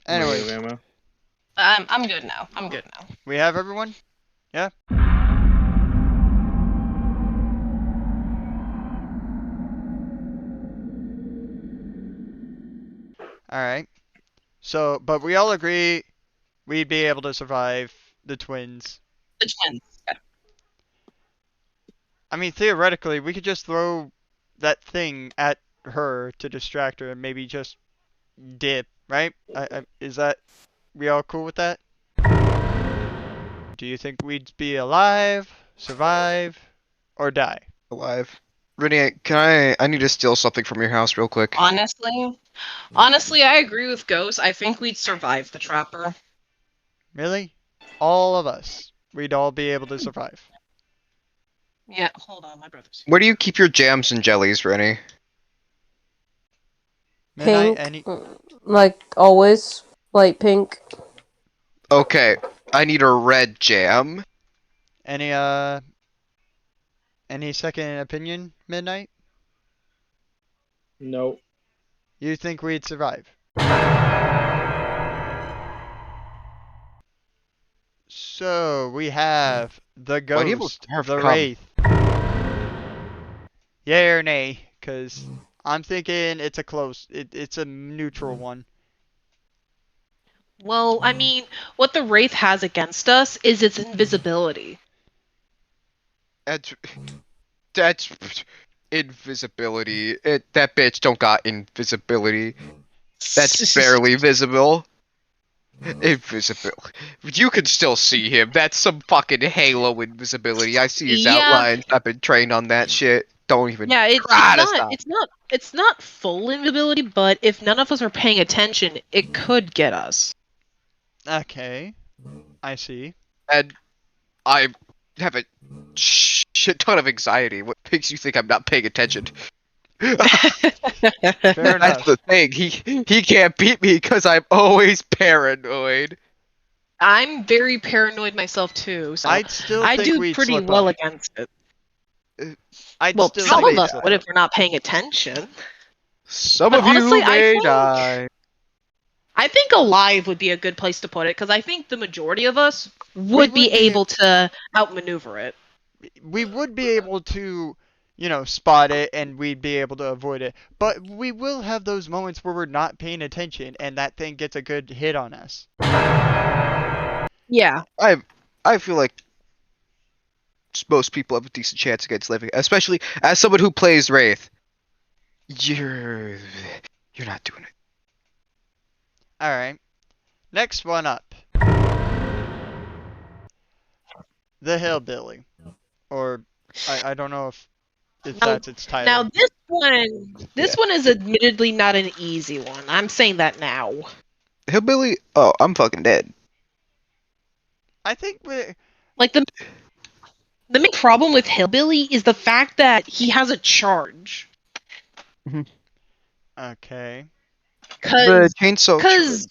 Anyways, ammo. I'm good now. I'm good now. we have everyone? Yeah? Alright. So, but we all agree we'd be able to survive the twins. The twins. I mean, theoretically, we could just throw that thing at her to distract her and maybe just dip, right? Is that, we all cool with that? Do you think we'd be alive, survive, or die? Alive. Rini, I need to steal something from your house real quick. Honestly, I agree with Ghost. I think we'd survive the trapper. Really? All of us. We'd all be able to survive. Yeah, hold on, my brother's. Where do you keep your jams and jellies, Rini? Midnight, Pink, any... like always, light pink. Okay, I need a red jam. Any, any second opinion, Midnight? Nope. You think we'd survive? So, we have the Why do you have a ghost, scarf the cum? wraith. Yay or nay? Because I'm thinking it's a close, it's a neutral one. Well, I mean, what the Wraith has against us is its invisibility. That's invisibility. That bitch don't got invisibility. That's barely visible. Invisible. You can still see him. That's some fucking Halo invisibility. I see his Yeah. outlines. I've been trained on that shit. Don't even Yeah, try to stop. it's not full invisibility, but if none of us are paying attention, it could get us. Okay. I see. And I have a shit ton of anxiety. What makes you think I'm not paying attention? Fair That's enough. the thing. He can't beat me because I'm always paranoid. I'm very paranoid myself too, so I'd still I think do we'd pretty slip well up. against it. I'd Well, still some think of we'd us slip would up. if we're not paying attention. Some But of you honestly, may die. I think alive would be a good place to put it, because I think the majority of us would be able to outmaneuver it. We would be able to, you know, spot it and we'd be able to avoid it. But we will have those moments where we're not paying attention and that thing gets a good hit on us. Yeah. I feel like most people have a decent chance against living, especially as someone who plays Wraith. You're not doing it. Alright. Next one up. The Hillbilly. Or, I don't know if that's its title. Now this one is admittedly not an easy one. I'm saying that now. Hillbilly? Oh, I'm fucking dead. I think we... Like the main problem with Hillbilly is the fact that he has a charge. Okay. The chainsaw charge.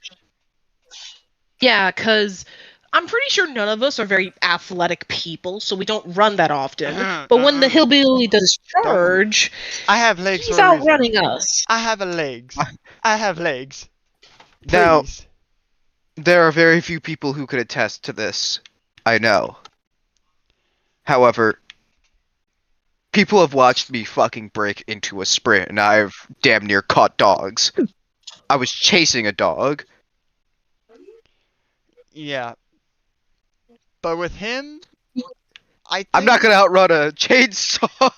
Because I'm pretty sure none of us are very athletic people, so we don't run that often. But when the Hillbilly does his charge, I have legs he's for a reason. outrunning us. I have legs. I have legs. Now, Please. there are very few people who could attest to this. I know. However, people have watched me fucking break into a sprint, and I've damn near caught dogs. I was chasing a dog. Yeah. But with him, I'm not gonna outrun a chainsaw,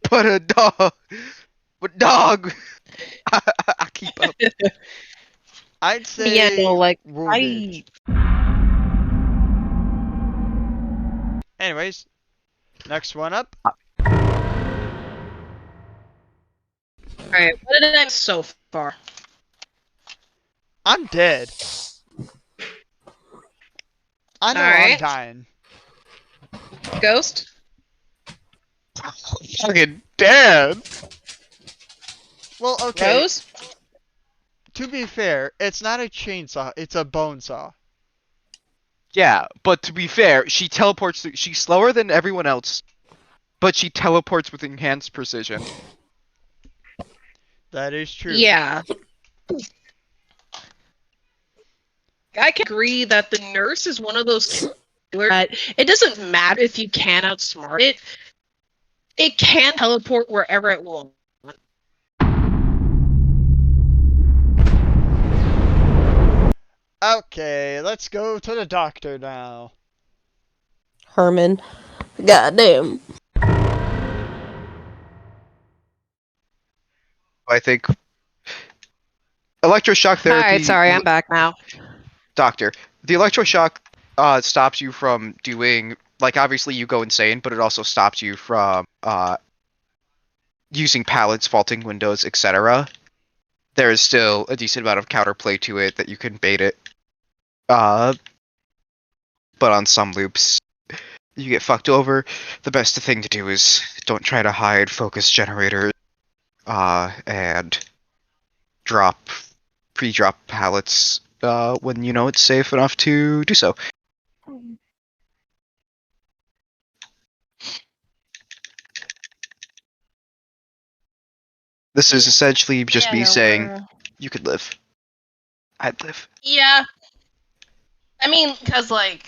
but a dog. But dog, I keep up. I'd say Yeah, no, like wounded. Anyways, next one up. Alright, what did I so far? I'm dead. I know I'm dying. Ghost? Fucking dead. Well, okay. Ghost? To be fair, it's not a chainsaw, it's a bone saw. Yeah, but to be fair, she teleports. She's slower than everyone else, but she teleports with enhanced precision. That is true. Yeah. I can agree that the nurse is one of those that it doesn't matter if you can outsmart it. It can teleport wherever it wants. Okay, let's go to the doctor now. Herman. Goddamn. I think electroshock therapy. Alright, sorry, I'm back now. Doctor, the electroshock stops you from doing, like, obviously you go insane, but it also stops you from using pallets, faulting windows, etc. There is still a decent amount of counterplay to it that you can bait it. But on some loops, you get fucked over. The best thing to do is don't try to hide focus generators, and pre-drop pallets when you know it's safe enough to do so. This is essentially just me saying, you could live. I'd live. Yeah. I mean, because, like,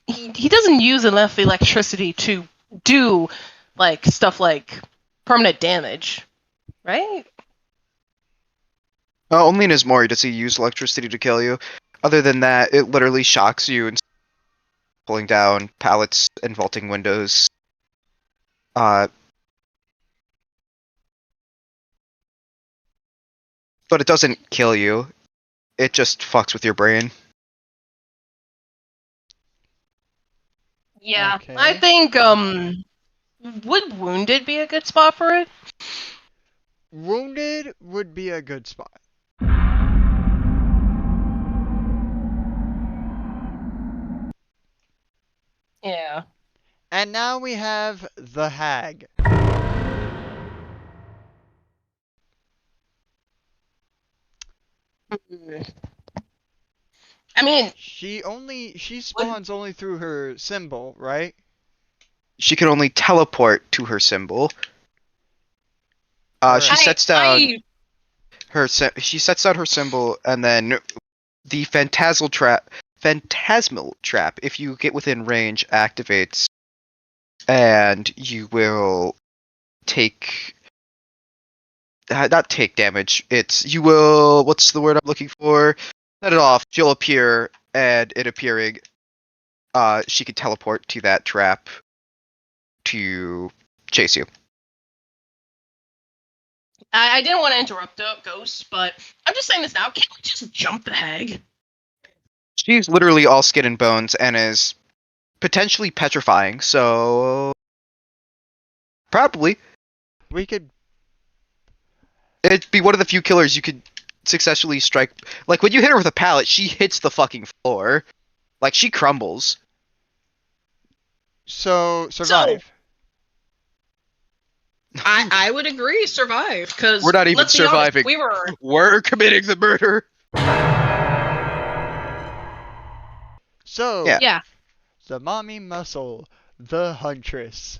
he doesn't use enough electricity to do, like, stuff like permanent damage, right? Only in his Mori does he use electricity to kill you. Other than that, it literally shocks you and pulling down pallets and vaulting windows. But it doesn't kill you. It just fucks with your brain. Yeah. Okay. I think, would Wounded be a good spot for it? Wounded would be a good spot. Yeah. And now we have the Hag. I mean, She spawns only through her symbol, right? She can only teleport to her symbol. She sets down she sets down her symbol, and then the phantasmal trap, if you get within range, activates, and you will take not take damage. You will, what's the word I'm looking for? Set it off. She'll appear, and it appearing, she can teleport to that trap to chase you. I didn't want to interrupt Ghost, but I'm just saying this now. Can't we just jump the Hag? She's literally all skin and bones and is potentially petrifying, so probably. We could. It'd be one of the few killers you could successfully strike. Like, when you hit her with a pallet, she hits the fucking floor. Like, she crumbles. So, survive. I would agree, survive, because We're not even let's be honest, surviving. We're committing the murder. So, Yeah. the mommy muscle, the huntress.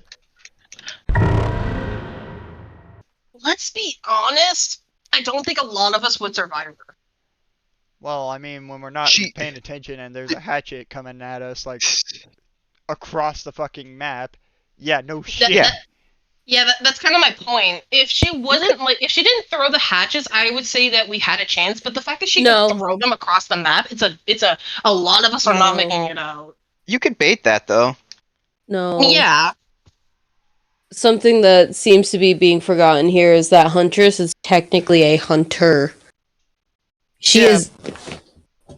Let's be honest. I don't think a lot of us would survive her. Well, I mean, when we're not paying attention and there's a hatchet coming at us, like, across the fucking map. Yeah, no shit. That's kind of my point. If she wasn't if she didn't throw the hatches, I would say that we had a chance. But the fact that she could throw them across the map, a lot of us are not making it out. You could bait that, though. No. Yeah. Something that seems to be being forgotten here is that Huntress is technically a hunter. She is.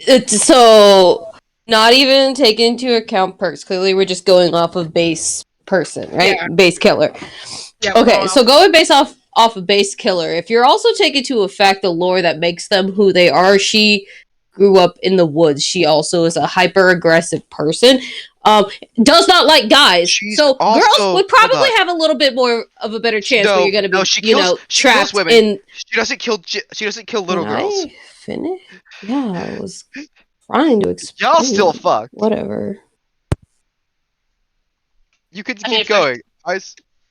It's so not even taking into account perks. Clearly, we're just going off of base person, right? Yeah. Base killer. Yeah, okay, so going based off of base killer. If you're also taking into effect the lore that makes them who they are, she grew up in the woods. She also is a hyper aggressive person. Does not like guys. So girls would probably have a little bit more of a better chance where you're going to be, trapped in. She doesn't kill little girls. Finish? Yeah, I was trying to explain. Y'all still fucked. Whatever. You could keep going. I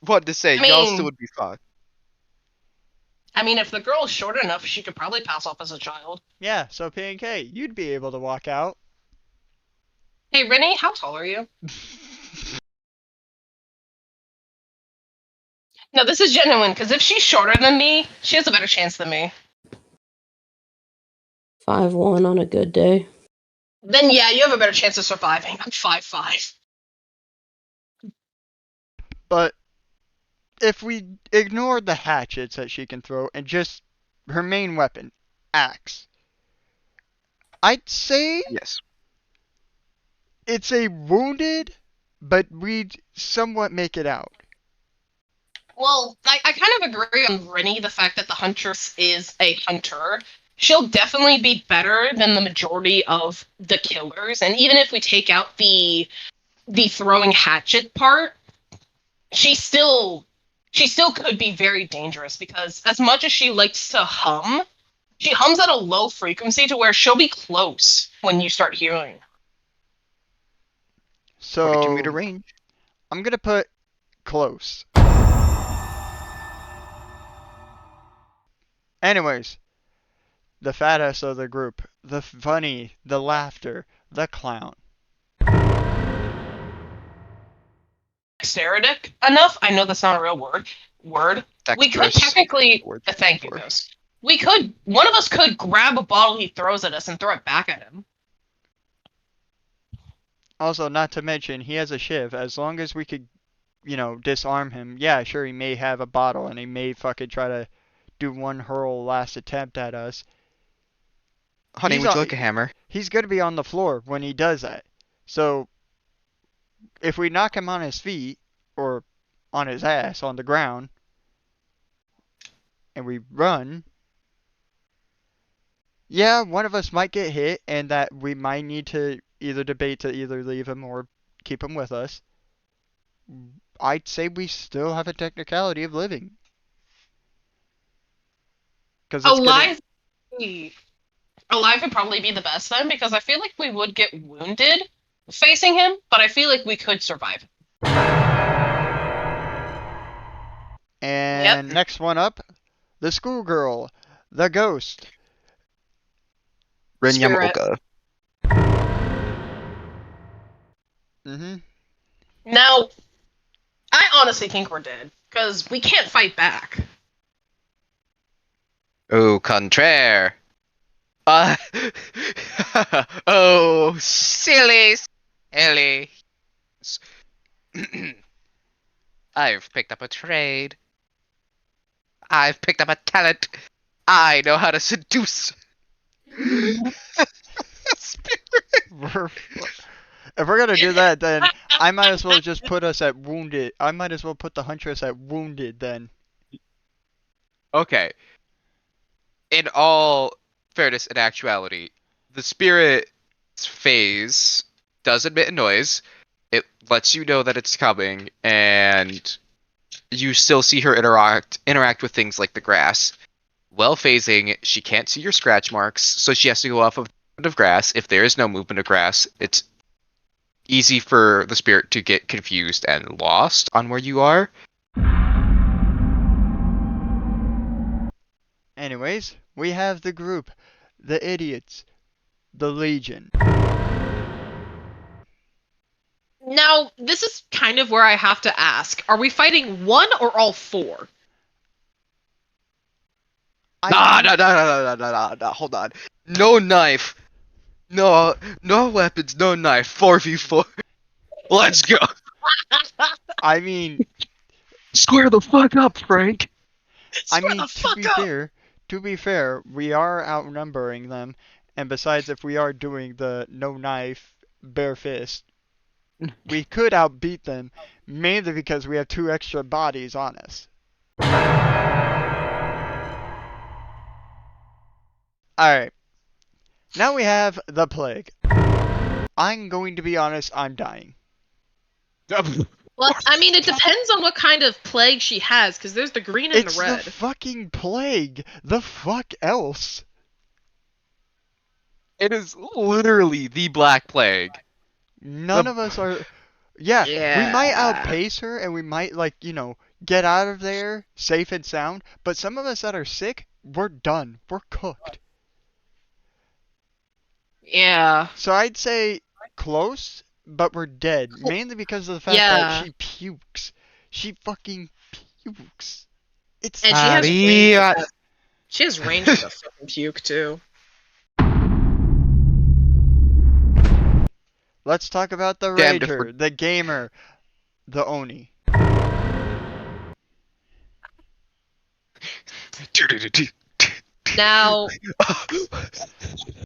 wanted to say, y'all still would be fucked. I mean, if the girl is short enough, she could probably pass off as a child. Yeah, so P&K, you'd be able to walk out. Hey, Rennie, how tall are you? No, this is genuine, because if she's shorter than me, she has a better chance than me. 5'1" on a good day. Then yeah, you have a better chance of surviving. I'm 5'5". But if we ignore the hatchets that she can throw and just her main weapon, axe, I'd say Yes. it's a wounded, but we'd somewhat make it out. Well, I kind of agree on Rennie, the fact that the Huntress is a hunter. She'll definitely be better than the majority of the killers, and even if we take out the throwing hatchet part, she still could be very dangerous because as much as she likes to hum, she hums at a low frequency to where she'll be close when you start hearing. 42-meter So range. I'm gonna put close. Anyways, the fattest of the group, the funny, the laughter, the clown. Dexteric enough. I know that's not a real word. We could Dexterous. technically. Word Thank you, for. Ghost. We could. One of us could grab a bottle he throws at us and throw it back at him. Also, not to mention, he has a shiv. As long as we could, disarm him, yeah, sure, he may have a bottle and he may fucking try to do one hurl last attempt at us. Honey, He's would you on, like a hammer? he's going to be on the floor when he does that. So, if we knock him on his feet, or on his ass on the ground, and we run, yeah, one of us might get hit, and that we might need to either debate to either leave him or keep him with us. I'd say we still have a technicality of living. Because it's gonna. Alive. Alive would probably be the best then because I feel like we would get wounded facing him, but I feel like we could survive. And next one up, the schoolgirl, the ghost. Renyam Spirit. Olga. Mm-hmm. Now, I honestly think we're dead because we can't fight back. Au contraire. Oh, silly. I've picked up a trade. I've picked up a talent. I know how to seduce. If we're gonna do that, then I might as well just put us at wounded. I might as well put the huntress at wounded then. Okay. In all fairness and actuality, the spirit's phase does emit a noise. It lets you know that it's coming, and you still see her interact with things like the grass. While phasing, she can't see your scratch marks, so she has to go off of grass. If there is no movement of grass, it's easy for the spirit to get confused and lost on where you are. Anyways, we have the group, the idiots, the legion. Now, this is kind of where I have to ask: are we fighting one or all four? Nah, hold on. No knife. No weapons, no knife. 4v4. Let's go. I mean, Square the fuck up, Frank. to be fair, we are outnumbering them, and besides, if we are doing the no knife, bare fist, we could outbeat them, mainly because we have 2 extra bodies on us. Alright. Now we have the plague. I'm going to be honest, I'm dying. Well, I mean, it depends on what kind of plague she has, because there's the green and It's the red. the fucking plague. The fuck else? It is literally the Black Plague. None of us are. Yeah, we might Yeah. outpace her, and we might, get out of there safe and sound, but some of us that are sick, we're done. We're cooked. Yeah. So I'd say close, but we're dead. Mainly because of the fact that Yeah. she pukes. She fucking pukes. It's And she has range. Maria. She has range with the fucking puke too. Let's talk about the Damned if we're Rager, the gamer, the Oni. Now,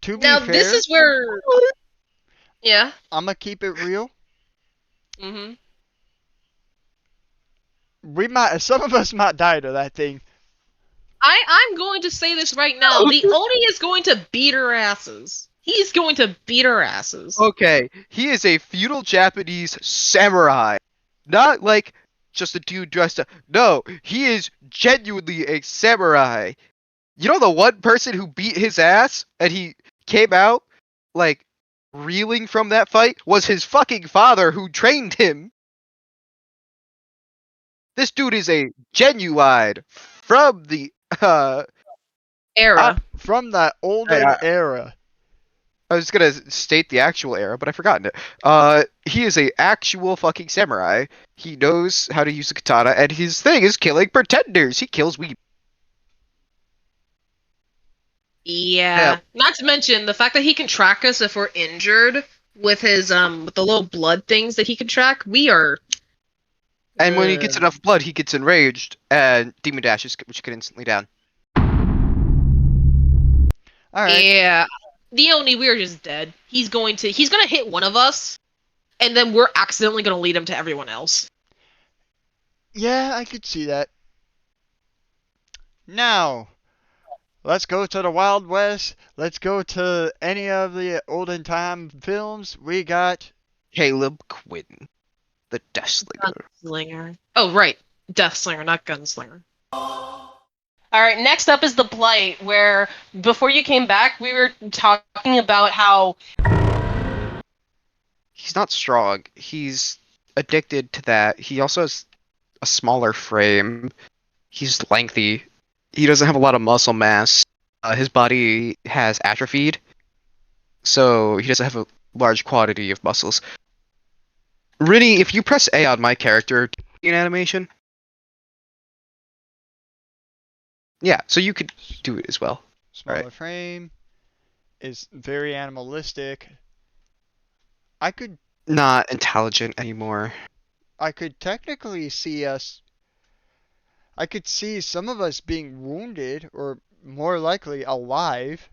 To be now fair, this is where. Yeah. I'm gonna keep it real. Mhm. Some of us might die to that thing. I'm going to say this right now. The Oni is going to beat her asses. He's going to beat her asses. Okay, he is a feudal Japanese samurai. Not like just a dude dressed up. No, he is genuinely a samurai. You know the one person who beat his ass and he came out like reeling from that fight was his fucking father who trained him. This dude is a genuine from the Era. From that olden era. I was gonna state the actual era, but I've forgotten it. He is a actual fucking samurai. He knows how to use a katana, and his thing is killing pretenders. He kills weeb. Yeah. Not to mention the fact that he can track us if we're injured with his with the little blood things that he can track. We are. And when he gets enough blood, he gets enraged, and demon dashes, which can instantly down. All right. Yeah. The Oni, we're just dead. He's gonna hit one of us, and then we're accidentally gonna lead him to everyone else. Yeah, I could see that. Now, let's go to the Wild West. Let's go to any of the olden time films. We got Caleb Quinn, the Deathslinger. Gunslinger. Oh, right. Deathslinger, not Gunslinger. Alright, next up is The Blight, where before you came back, we were talking about how. He's not strong. He's addicted to that. He also has a smaller frame. He's lengthy. He doesn't have a lot of muscle mass. His body has atrophied, so he doesn't have a large quantity of muscles. Rini, if you press A on my character in animation, yeah, so you could do it as well. smaller frame, is very animalistic. I could Not intelligent anymore. technically see us. I could see some of us being wounded, or more likely alive.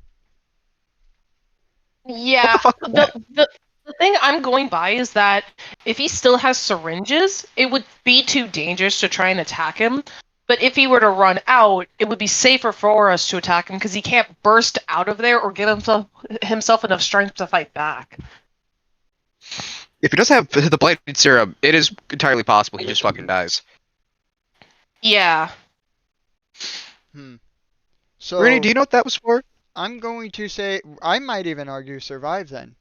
Yeah, What the fuck? the thing I'm going by is that if he still has syringes, it would be too dangerous to try and attack him. But if he were to run out, it would be safer for us to attack him because he can't burst out of there or give himself enough strength to fight back. If he doesn't have the blighted serum, it is entirely possible he just fucking dies. Yeah. So, Rini, do you know what that was for? I'm going to say I might even argue survive then.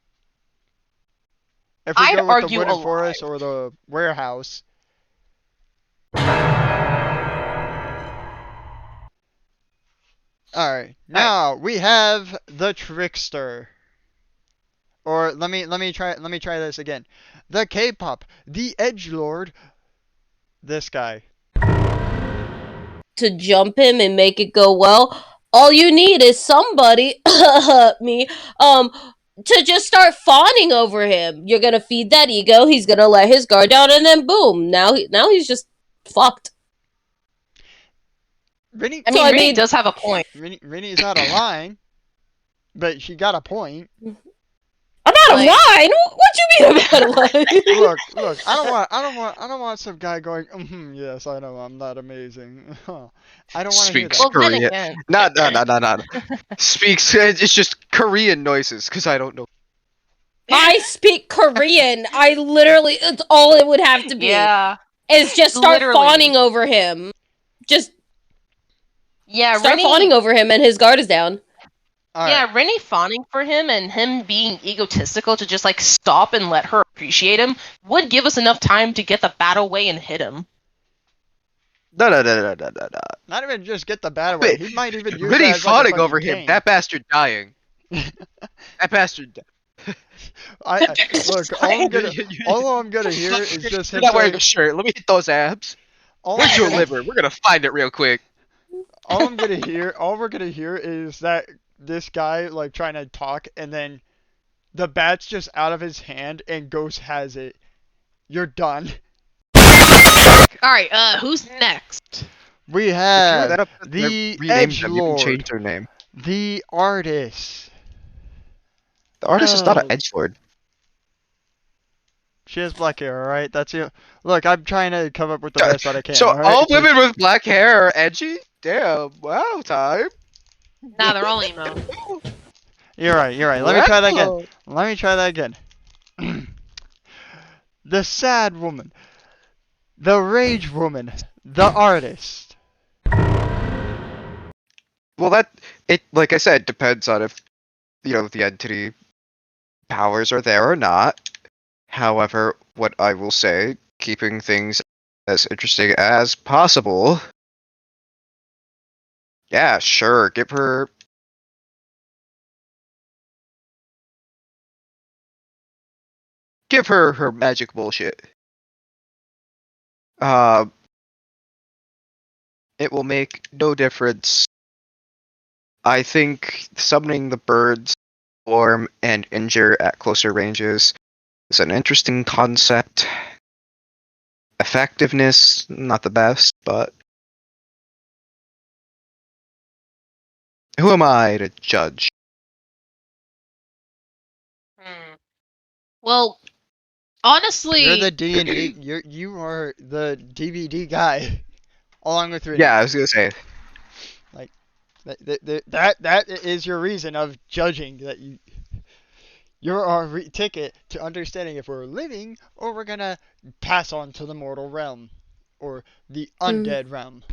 If we I'd go with the argue wooden alive. forest or the warehouse. Alright, now we have the trickster. Or let me try this again. The K-pop, the edgelord, this guy. To jump him and make it go well, all you need is somebody to just start fawning over him. You're gonna feed that ego, he's gonna let his guard down, and then boom, now he's just fucked. Rini, I mean, Rini does have a point. Rini's out of line, but she got a point. I'm out of line. What you mean I'm out of line? Look. I don't want some guy going. Yes, I know I'm not amazing. I don't want to hear Speaks that. Korean. No. Speaks. It's just Korean noises because I don't know. I speak Korean. I literally. It's all it would have to be. Yeah. Is just start Literally. fawning over him. Just. Yeah, start Rini, fawning over him, and his guard is down. Yeah, Rini fawning for him and him being egotistical to just like stop and let her appreciate him would give us enough time to get the battle way and hit him. No. Not even just get the bat away. He might even use Rini that as like a fawning fucking over him. cane. That bastard dying. That bastard. Look. All I'm gonna hear is just You're him not wearing saying. a shirt. Let me hit those abs. All Where's I'm your gonna, liver? We're gonna find it real quick. all we're gonna hear is that this guy like trying to talk, and then the bat's just out of his hand, and Ghost has it. You're done. Alright, who's next? We If you have that up, the rename Edge them. You can change Lord, their name. the artist. The artist is not an Oh. edgelord. She has black hair, alright? That's it. Look, I'm trying to come up with the best that I can, So alright? all women with black hair are edgy? Damn! Wow, time. Nah, they're all emo. You're right. Let me try that again. Wow. Let me try that again. The sad woman. The rage woman. The artist. Well, like I said, depends on if the entity powers are there or not. However, what I will say, keeping things as interesting as possible. Yeah, sure. Give her her magic bullshit. Uh, it will make no difference. I think summoning the birds form and injure at closer ranges is an interesting concept. Effectiveness, not the best, but who am I to judge? Hmm. Well, honestly, You're the D&D. You are the DBD guy, along with Rini. Yeah, I was gonna say. That is your reason of judging that you're our ticket to understanding if we're living or we're gonna pass on to the mortal realm or the undead realm.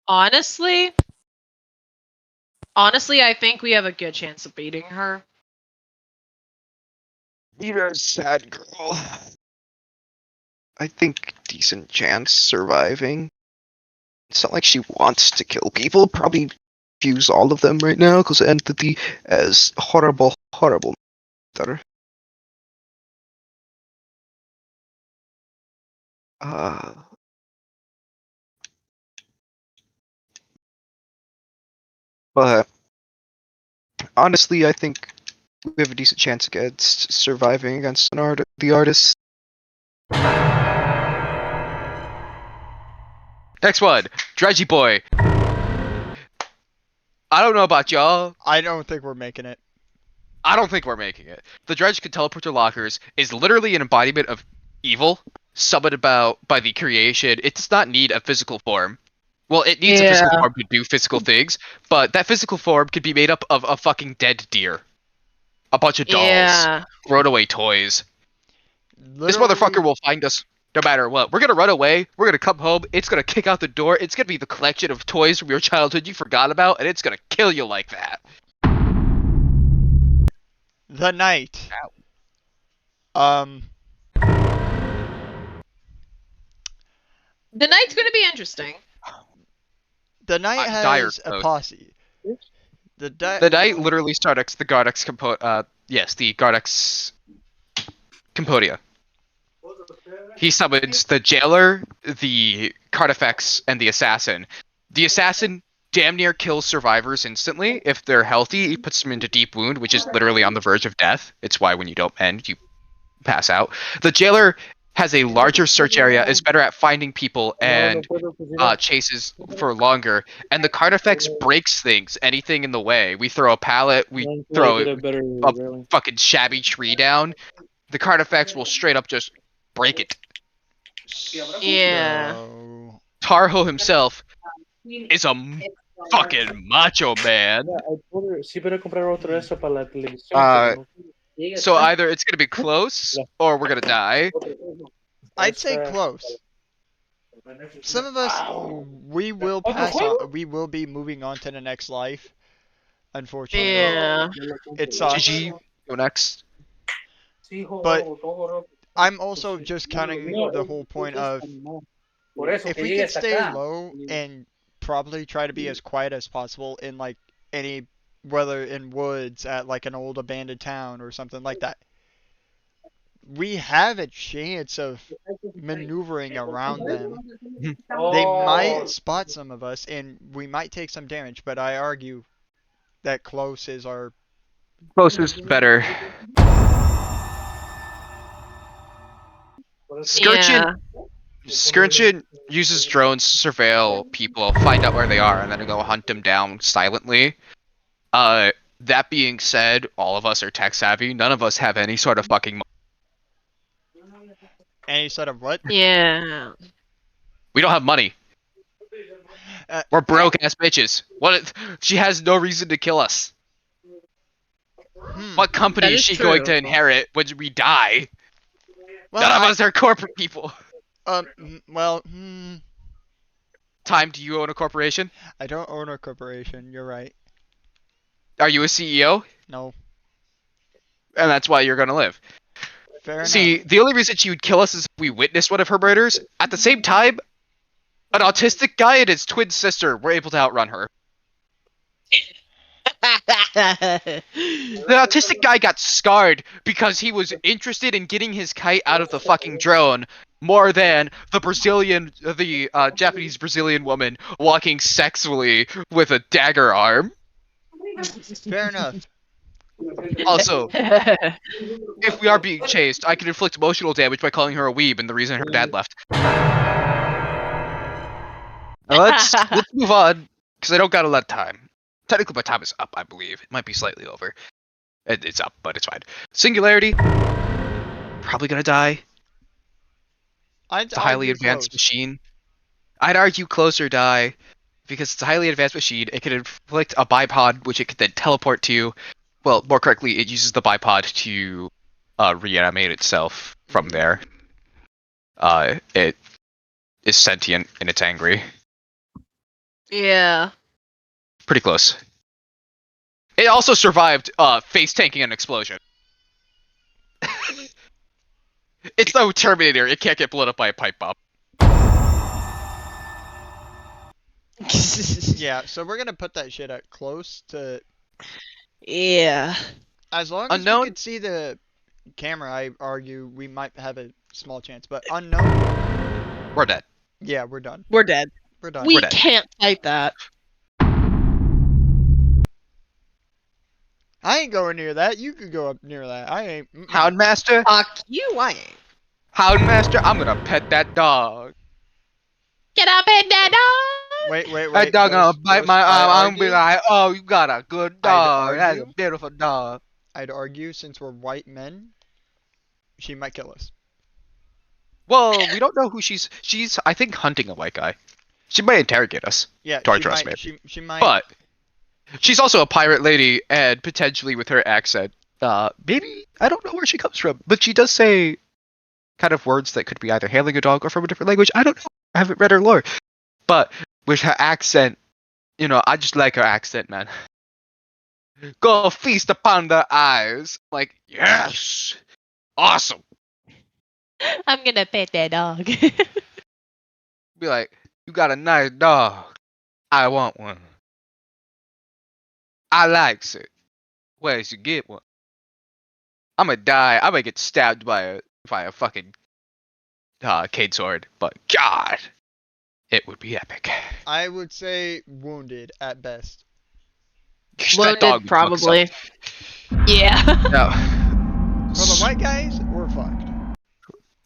honestly, I think we have a good chance of beating her. You're a sad girl. I think decent chance surviving. It's not like she wants to kill people. Probably views all of them right now because entity as horrible. Uh, but honestly, I think we have a decent chance against surviving against the artist. Next one, Dredgy Boy. I don't know about y'all. I don't think we're making it. I don't think we're making it. The Dredge can teleport to lockers is literally an embodiment of evil, summoned about by the creation. It does not need a physical form. Well, it needs a physical form to do physical things, but that physical form could be made up of a fucking dead deer, a bunch of dolls, Yeah. thrown away toys. This Literally, motherfucker will find us no matter what. We're gonna run away. We're gonna come home. It's gonna kick out the door. It's gonna be the collection of toys from your childhood you forgot about, and it's gonna kill you like that. the night. The night's gonna be interesting. The night Dire has a code. posse. The knight literally starts the Gardex the Gardex Compodia. He summons the jailer, the Cartifex, and the assassin. The assassin damn near kills survivors instantly. If they're healthy, he puts them into deep wound, which is literally on the verge of death. It's why when you don't end, you pass out. The jailer has a larger search area, is better at finding people, and chases for longer. And the Cartifex breaks things, anything in the way. We throw a pallet, we throw a fucking shabby tree down. The Cartifex will straight up just break it. Yeah. So, Tarho himself is a fucking macho man. So either it's gonna be close or we're gonna die. I'd say close. Some of us, we will pass on. We will be moving on to the next life. Unfortunately, Yeah. it sucks. GG, go next. But I'm also just counting the whole point of if we could stay low and probably try to be as quiet as possible in like any whether in woods at like an old abandoned town or something like that, we have a chance of maneuvering around them. They might spot some of us and we might take some damage, but I argue that close is our Closest better. Scourgeon, Scourgeon uses drones to surveil people, find out where they are, and then go hunt them down silently. That being said, all of us are tech savvy. None of us have any sort of fucking. any sort of what? Yeah. We don't have money. We're broke ass bitches. What? She has no reason to kill us. What company That is is she true. going to inherit when we die? Well, None of us are corporate people. well, Time, do you own a corporation? I don't own a corporation. You're right. Are you a CEO? No, And that's why you're gonna live. fair See, enough. the only reason she would kill us is if we witnessed one of her murders. At the same time, an autistic guy and his twin sister were able to outrun her. The autistic guy got scarred because he was interested in getting his kite out of the fucking drone more than the Japanese Brazilian woman walking sexually with a dagger arm. Fair enough. Also, if we are being chased, I can inflict emotional damage by calling her a weeb and the reason her dad left. Let's move on, because I don't got a lot of time. Technically, my time is up, I believe. It might be slightly over. It's up, but it's fine. Singularity. Probably gonna die. I'd It's a highly argue advanced close. machine. I'd argue close or die, because it's a highly advanced machine. It can inflict a bipod, which it could then teleport to. Well, more correctly, it uses the bipod to reanimate itself from there. It is sentient and it's angry. Yeah. Pretty close. It also survived face tanking an explosion. It's no Terminator. It can't get blown up by a pipe bomb. Yeah, so we're gonna put that shit at close to. Yeah. As long as Unknown? we could see the camera, I argue we might have a small chance. But unknown, We're dead. yeah, we're done. We're dead. We're done. We We're dead. can't fight that. I ain't going near that. You could go up near that. I ain't. Houndmaster? Fuck you, I ain't. Houndmaster, I'm gonna pet that dog. Get up in that dog! Wait. That dog gonna Ghost, bite my I'd arm. I'm gonna be argue- like, oh, you got a good dog. That's a argue. beautiful dog. I'd argue since we're white men, she might kill us. Well, we don't know who she's. She's, I think, hunting a white guy. She might interrogate us. Yeah, Torture us, might, maybe. she might. But she's also a pirate lady, and potentially with her accent, maybe I don't know where she comes from, but she does say kind of words that could be either hailing a dog or from a different language. I don't know. I haven't read her lore, but with her accent, I just like her accent, man. Go feast upon their eyes. Like, yes, awesome. I'm gonna pet that dog. Be like, you got a nice dog. I want one. I likes it. Where's you get one? I'm gonna die. I might get stabbed by a fucking cane sword, but God, it would be epic. I would say wounded at best. That dog Wounded, would fuck probably. itself. Yeah. No. For the white guys, we're fucked.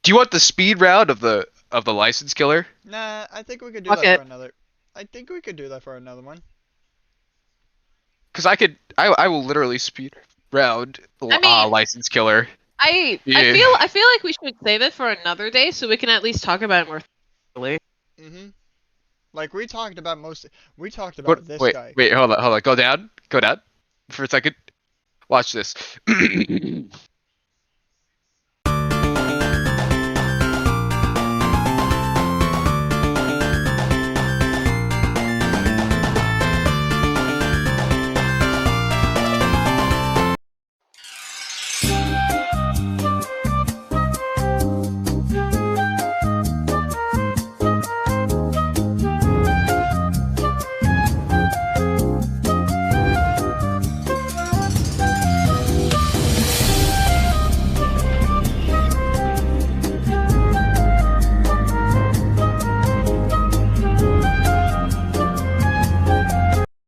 Do you want the speed round of the license killer? Nah, I think we could do Fuck that it. for another. I think we could do that for another one. Because I will literally speed round I mean- license killer. I Yeah. I feel like we should save it for another day so we can at least talk about it more thoroughly. Like we talked about this Wait, guy. hold on. Go down for a second. Watch this.